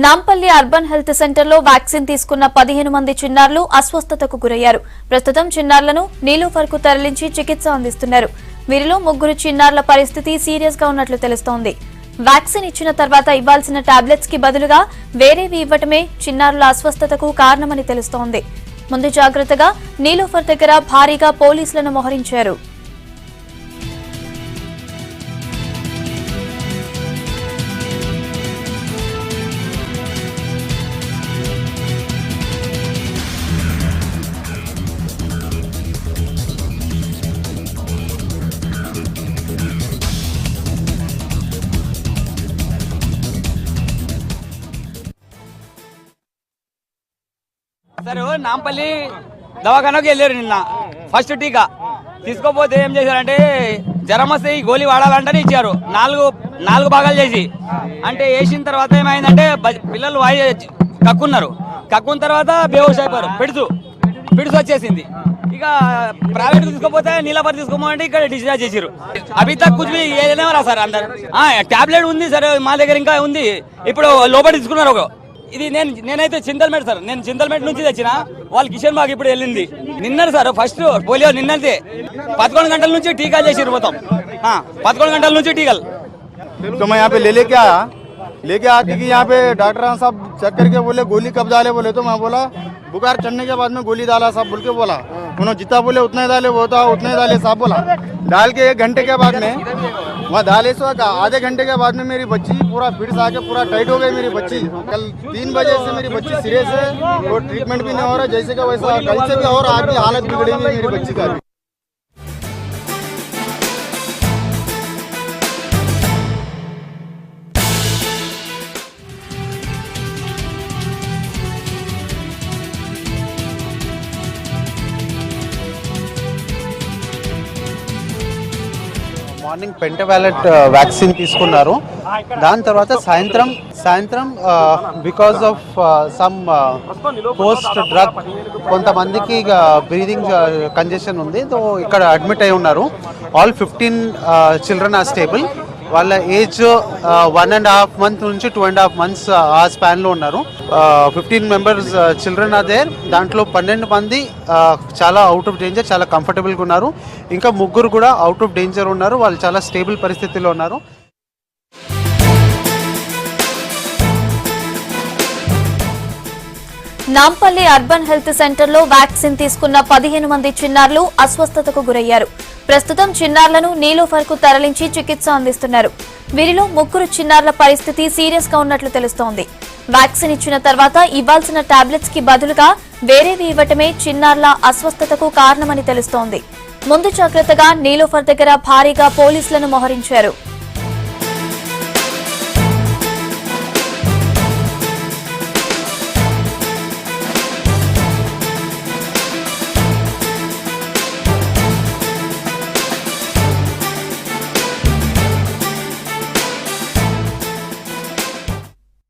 Nampally urban health centre లో vaccine తీసుకున్న 15 మంది చిన్నారులు అస్వస్థతకు గురయ్యారు. ప్రస్తుతం చిన్నారులను నీలోఫర్ కు తరలించి చికిత్స అందిస్తున్నారు. వీరిలో 3 చిన్నారుల పరిస్థితి సీరియస్ గా ఉన్నట్లు తెలుస్తోంది. వ్యాక్సిన్ ఇచ్చిన తర్వాత ఇవ్వాల్సిన టాబ్లెట్స్ కి బదులుగా వేరేవి ఇవ్వటమే చిన్నారుల అస్వస్థతకు కారణమని తెలుస్తోంది. ముందు జాగ్రత్తగా నీలోఫర్ దగ్గర భారీగా పోలీసులను మోహరించారు. సార్ నాంపల్లి దవాఖానకి వెళ్ళారు నిన్న. ఫస్ట్ టీకా తీసుకోపోతే ఏం చేశారంటే జ్వరం వస్తే ఈ గోళీ వాడాలంటేనే ఇచ్చారు. నాలుగు భాగాలు చేసి అంటే వేసిన తర్వాత ఏమైందంటే పిల్లలు కక్కున్నారు. కక్కున్న తర్వాత బేహోష్ అయిపోయారు. పిడుసు వచ్చేసింది. ఇక ప్రైవేట్ తీసుకోపోతే నీలపర్ తీసుకోమంటే ఇక్కడ డిశ్చార్జ్ చేసారు. అవి తక్కువ కుछ भी ఏదైనా సార్ అందరు టాబ్లెట్ ఉంది సార్ మా దగ్గర ఇంకా ఉంది. ఇప్పుడు లోపల తీసుకున్నారు. ఇది నేనైతే చింతల్మేట్ సార్, నేను చింతల్మేట్ నుంచి తెచ్చిన. వాళ్ళు కిషన్ బాగ్ ఇప్పుడు వెళ్ళింది. నిన్నరు సార్ ఫస్ట్ పోలియో నిన్నదే 11 గంటల నుంచి టీకాలు చేసారు. మొత్తం 11 గంటల నుంచి టీకాలు. तो मैं यहाँ पे लेके आके कि यहाँ पे डॉक्टर साहब चेक करके बोले गोली कब डाले बोले, तो मैं बोला बुखार चढ़ने के बाद में गोली डाला साहब बोल के बोला. उन्होंने जितना बोले उतने डाले, वो था उतने डाले साहब बोला. डाल के 1 घंटे के बाद में वहाँ डाले सो आधे घंटे के बाद में मेरी बच्ची पूरा फिर से आके पूरा टाइट हो गई. मेरी बच्ची कल 3 बजे से मेरी बच्ची सीरियस है. वो ट्रीटमेंट भी नहीं हो रहा जैसे का वैसा. कल से भी और आज भी हालत बिगड़ी हुई मेरी बच्ची का. మార్నింగ్ పెంటవాలెట్ వ్యాక్సిన్ తీసుకున్నారు. దాని తర్వాత సాయంత్రం because of some post drug కొంతమందికి బ్రీదింగ్ కంజెషన్ ఉంది. సో ఇక్కడ అడ్మిట్ అయి ఉన్నారు. All 15 children are stable. వాళ్ళ ఏజ్ 1.5 months నుంచి 2.5 months ఆ స్పాన్లో ఉన్నారు. 15 మెంబర్స్ చిల్డ్రన్ ఆర్ దేర్. దాంట్లో 12 మంది చాలా అవుట్ ఆఫ్ డేంజర్, చాలా కంఫర్టబుల్గా ఉన్నారు. ఇంకా 3 కూడా అవుట్ ఆఫ్ డేంజర్ ఉన్నారు. వాళ్ళు చాలా స్టేబుల్ పరిస్థితిలో ఉన్నారు. నాంపల్లి అర్బన్ హెల్త్ సెంటర్ లో వ్యాక్సిన్ తీసుకున్న 15 మంది చిన్నారులు అస్వస్థతకు గురయ్యారు. ప్రస్తుతం చిన్నారులను నీలోఫర్ కు తరలించి చికిత్స అందిస్తున్నారు. వీరిలో 3 చిన్నారుల పరిస్థితి సీరియస్ గా ఉన్నట్లు తెలుస్తోంది. వ్యాక్సిన్ ఇచ్చిన తర్వాత ఇవ్వాల్సిన టాబ్లెట్స్ కి బదులుగా వేరేవి ఇవ్వటమే చిన్నారుల అస్వస్థతకు కారణమని తెలుస్తోంది. ముందు జాగ్రత్తగా నీలోఫర్ దగ్గర భారీగా పోలీసులను మోహరించారు.